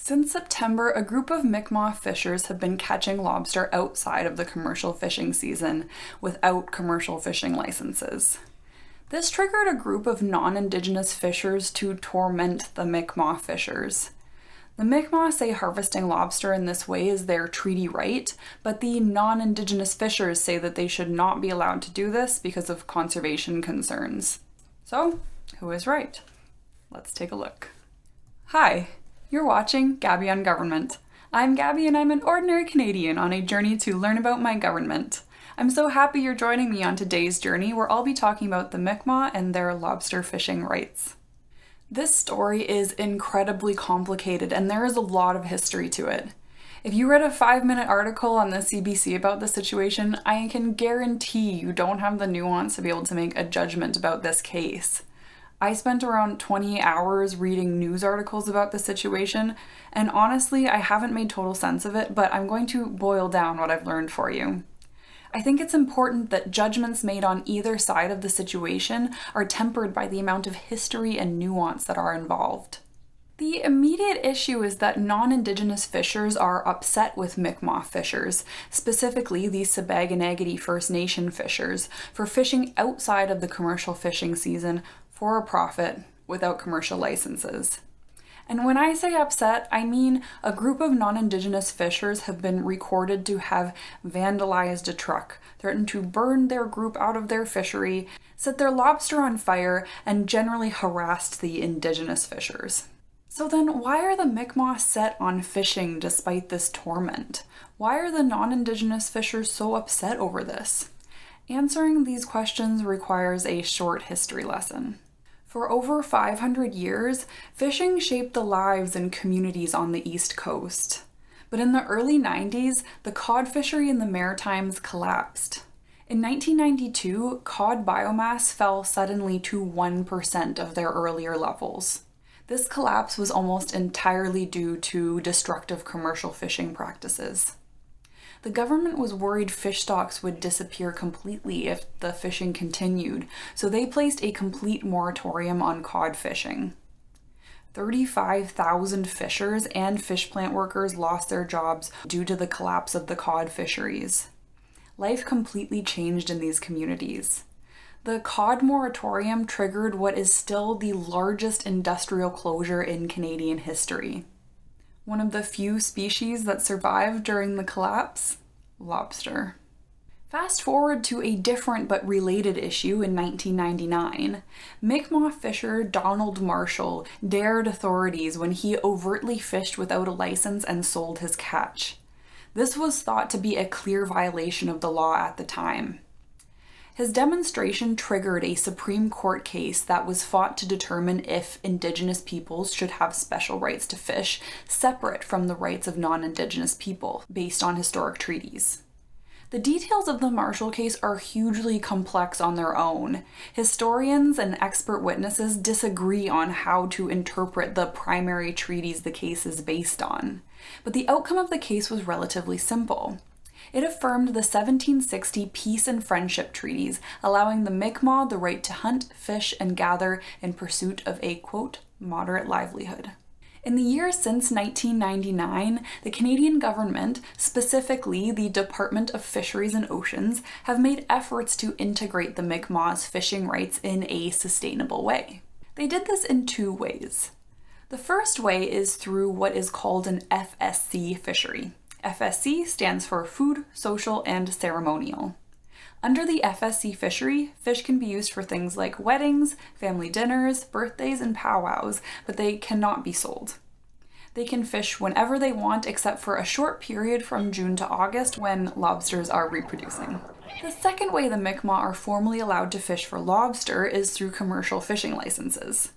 Since September, a group of Mi'kmaq fishers have been catching lobster outside of the commercial fishing season without commercial fishing licenses. This triggered a group of non-Indigenous fishers to torment the Mi'kmaq fishers. The Mi'kmaq say harvesting lobster in this way is their treaty right, but the non-Indigenous fishers say that they should not be allowed to do this because of conservation concerns. So, who is right? Let's take a look. Hi, you're watching Gabby on Government. I'm Gabby and I'm an ordinary Canadian on a journey to learn about my government. I'm so happy you're joining me on today's journey where I'll be talking about the Mi'kmaq and their lobster fishing rights. This story is incredibly complicated and there is a lot of history to it. If you read a 5-minute article on the CBC about the situation, I can guarantee you don't have the nuance to be able to make a judgment about this case. I spent around 20 hours reading news articles about the situation, and honestly, I haven't made total sense of it, but I'm going to boil down what I've learned for you. I think it's important that judgments made on either side of the situation are tempered by the amount of history and nuance that are involved. The immediate issue is that non-Indigenous fishers are upset with Mi'kmaq fishers, specifically the Sipekne'katik First Nation fishers, for fishing outside of the commercial fishing season for a profit without commercial licenses. And when I say upset, I mean a group of non-Indigenous fishers have been recorded to have vandalized a truck, threatened to burn their group out of their fishery, set their lobster on fire, and generally harassed the Indigenous fishers. So then why are the Mi'kmaq set on fishing despite this torment? Why are the non-Indigenous fishers so upset over this? Answering these questions requires a short history lesson. For over 500 years, fishing shaped the lives and communities on the East Coast. But in the early 90s, the cod fishery in the Maritimes collapsed. In 1992, cod biomass fell suddenly to 1% of their earlier levels. This collapse was almost entirely due to destructive commercial fishing practices. The government was worried fish stocks would disappear completely if the fishing continued, so they placed a complete moratorium on cod fishing. 35,000 fishers and fish plant workers lost their jobs due to the collapse of the cod fisheries. Life completely changed in these communities. The cod moratorium triggered what is still the largest industrial closure in Canadian history. One of the few species that survived during the collapse? Lobster. Fast forward to a different but related issue in 1999. Mi'kmaq fisher Donald Marshall dared authorities when he overtly fished without a license and sold his catch. This was thought to be a clear violation of the law at the time. His demonstration triggered a Supreme Court case that was fought to determine if Indigenous peoples should have special rights to fish separate from the rights of non-Indigenous people, based on historic treaties. The details of the Marshall case are hugely complex on their own. Historians and expert witnesses disagree on how to interpret the primary treaties the case is based on. But the outcome of the case was relatively simple. It affirmed the 1760 Peace and Friendship Treaties, allowing the Mi'kmaq the right to hunt, fish, and gather in pursuit of a, quote, moderate livelihood. In the years since 1999, the Canadian government, specifically the Department of Fisheries and Oceans, have made efforts to integrate the Mi'kmaq's fishing rights in a sustainable way. They did this in two ways. The first way is through what is called an FSC fishery. FSC stands for Food, Social, and Ceremonial. Under the FSC fishery, fish can be used for things like weddings, family dinners, birthdays, and powwows, but they cannot be sold. They can fish whenever they want except for a short period from June to August when lobsters are reproducing. The second way the Mi'kmaq are formally allowed to fish for lobster is through commercial fishing licenses.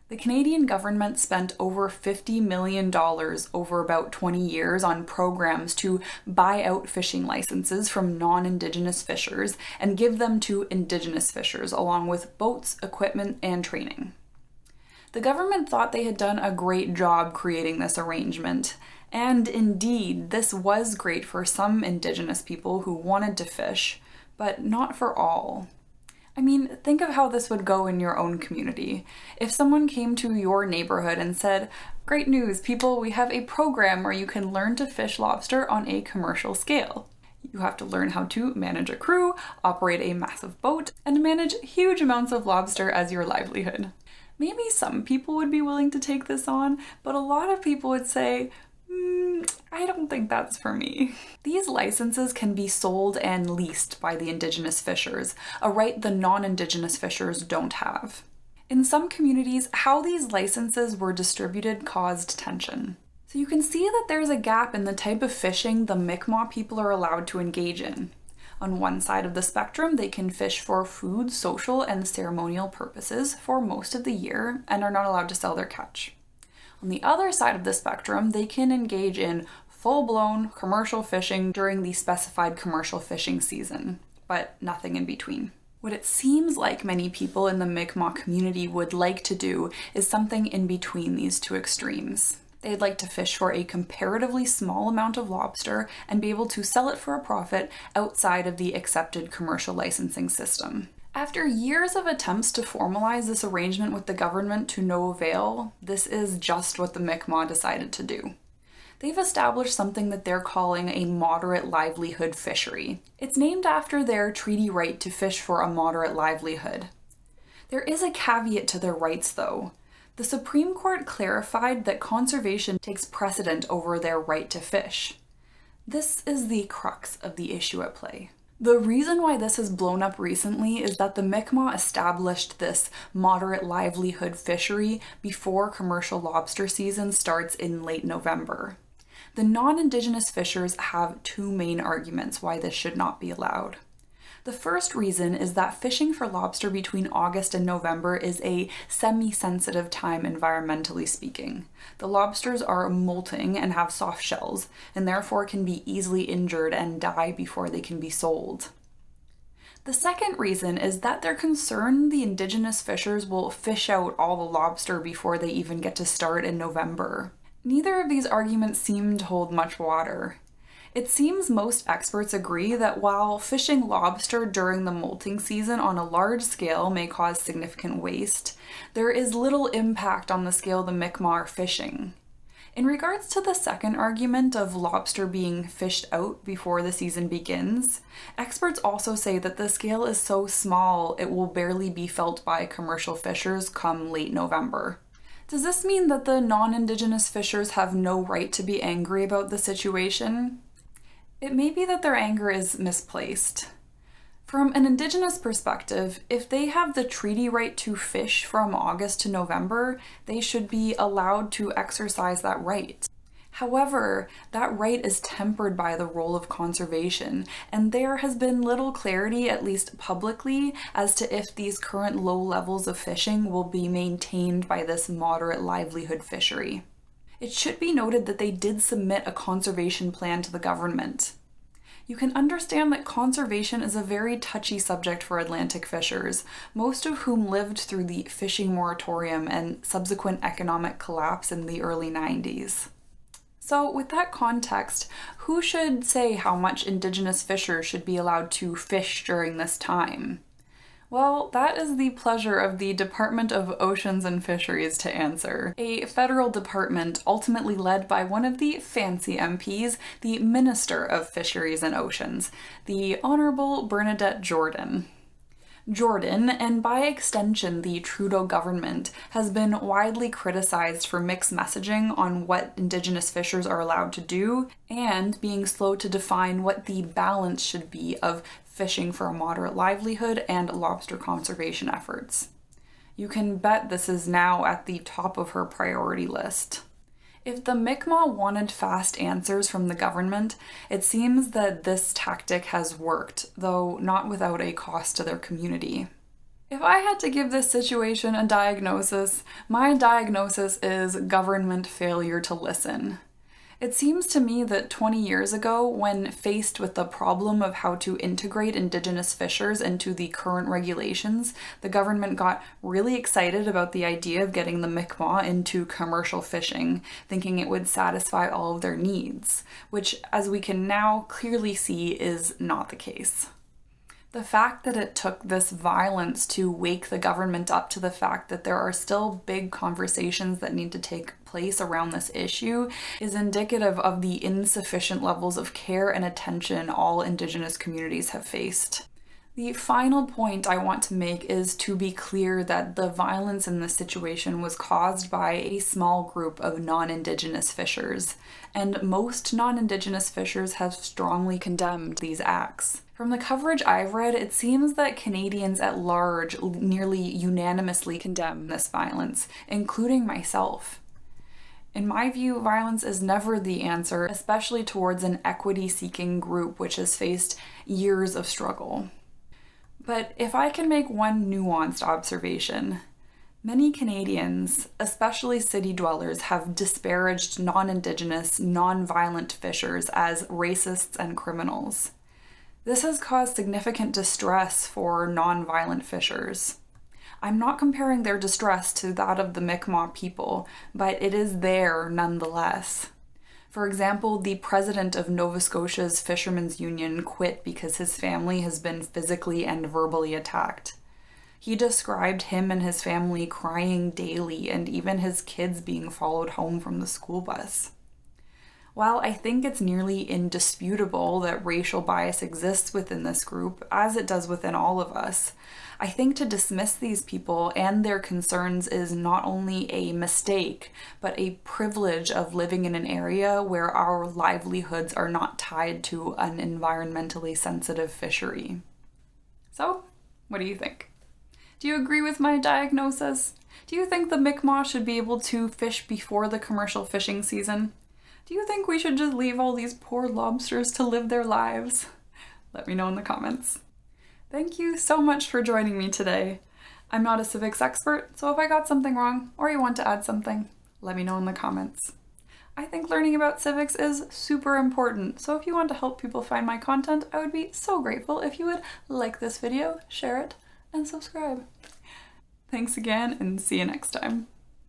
The Canadian government spent over $50 million over about 20 years on programs to buy out fishing licenses from non-Indigenous fishers and give them to Indigenous fishers, along with boats, equipment, and training. The government thought they had done a great job creating this arrangement, and indeed, this was great for some Indigenous people who wanted to fish, but not for all. I mean, think of how this would go in your own community. If someone came to your neighborhood and said, "Great news, people, we have a program where you can learn to fish lobster on a commercial scale. You have to learn how to manage a crew, operate a massive boat, and manage huge amounts of lobster as your livelihood." Maybe some people would be willing to take this on, but a lot of people would say, I don't think that's for me. These licenses can be sold and leased by the Indigenous fishers, a right the non-Indigenous fishers don't have. In some communities, how these licenses were distributed caused tension. So you can see that there's a gap in the type of fishing the Mi'kmaq people are allowed to engage in. On one side of the spectrum, they can fish for food, social, and ceremonial purposes for most of the year and are not allowed to sell their catch. On the other side of the spectrum, they can engage in full-blown commercial fishing during the specified commercial fishing season, but nothing in between. What it seems like many people in the Mi'kmaq community would like to do is something in between these two extremes. They'd like to fish for a comparatively small amount of lobster and be able to sell it for a profit outside of the accepted commercial licensing system. After years of attempts to formalize this arrangement with the government to no avail, this is just what the Mi'kmaq decided to do. They've established something that they're calling a moderate livelihood fishery. It's named after their treaty right to fish for a moderate livelihood. There is a caveat to their rights, though. The Supreme Court clarified that conservation takes precedent over their right to fish. This is the crux of the issue at play. The reason why this has blown up recently is that the Mi'kmaq established this moderate livelihood fishery before commercial lobster season starts in late November. The non-Indigenous fishers have two main arguments why this should not be allowed. The first reason is that fishing for lobster between August and November is a semi-sensitive time environmentally speaking. The lobsters are molting and have soft shells, and therefore can be easily injured and die before they can be sold. The second reason is that they're concerned the Indigenous fishers will fish out all the lobster before they even get to start in November. Neither of these arguments seem to hold much water. It seems most experts agree that while fishing lobster during the molting season on a large scale may cause significant waste, there is little impact on the scale the Mi'kmaq are fishing. In regards to the second argument of lobster being fished out before the season begins, experts also say that the scale is so small it will barely be felt by commercial fishers come late November. Does this mean that the non-Indigenous fishers have no right to be angry about the situation? It may be that their anger is misplaced. From an Indigenous perspective, if they have the treaty right to fish from August to November, they should be allowed to exercise that right. However, that right is tempered by the role of conservation, and there has been little clarity, at least publicly, as to if these current low levels of fishing will be maintained by this moderate livelihood fishery. It should be noted that they did submit a conservation plan to the government. You can understand that conservation is a very touchy subject for Atlantic fishers, most of whom lived through the fishing moratorium and subsequent economic collapse in the early 90s. So with that context, who should say how much Indigenous fishers should be allowed to fish during this time? Well, that is the pleasure of the Department of Oceans and Fisheries to answer, a federal department ultimately led by one of the fancy MPs, the Minister of Fisheries and Oceans, the Honorable Bernadette Jordan. Jordan, and by extension the Trudeau government, has been widely criticized for mixed messaging on what Indigenous fishers are allowed to do, and being slow to define what the balance should be of fishing for a moderate livelihood and lobster conservation efforts. You can bet this is now at the top of her priority list. If the Mi'kmaq wanted fast answers from the government, it seems that this tactic has worked, though not without a cost to their community. If I had to give this situation a diagnosis, my diagnosis is government failure to listen. It seems to me that 20 years ago, when faced with the problem of how to integrate Indigenous fishers into the current regulations, the government got really excited about the idea of getting the Mi'kmaq into commercial fishing, thinking it would satisfy all of their needs, which, as we can now clearly see, is not the case. The fact that it took this violence to wake the government up to the fact that there are still big conversations that need to take place around this issue is indicative of the insufficient levels of care and attention all Indigenous communities have faced. The final point I want to make is to be clear that the violence in this situation was caused by a small group of non-Indigenous fishers, and most non-Indigenous fishers have strongly condemned these acts. From the coverage I've read, it seems that Canadians at large nearly unanimously condemn this violence, including myself. In my view, violence is never the answer, especially towards an equity-seeking group which has faced years of struggle. But if I can make one nuanced observation, many Canadians, especially city dwellers, have disparaged non-Indigenous, non-violent fishers as racists and criminals. This has caused significant distress for non-violent fishers. I'm not comparing their distress to that of the Mi'kmaq people, but it is there nonetheless. For example, the president of Nova Scotia's Fishermen's Union quit because his family has been physically and verbally attacked. He described him and his family crying daily, and even his kids being followed home from the school bus. While I think it's nearly indisputable that racial bias exists within this group, as it does within all of us, I think to dismiss these people and their concerns is not only a mistake, but a privilege of living in an area where our livelihoods are not tied to an environmentally sensitive fishery. So, what do you think? Do you agree with my diagnosis? Do you think the Mi'kmaq should be able to fish before the commercial fishing season? Do you think we should just leave all these poor lobsters to live their lives? Let me know in the comments. Thank you so much for joining me today. I'm not a civics expert, so if I got something wrong or you want to add something, let me know in the comments. I think learning about civics is super important, so if you want to help people find my content, I would be so grateful if you would like this video, share it, and subscribe. Thanks again, and see you next time.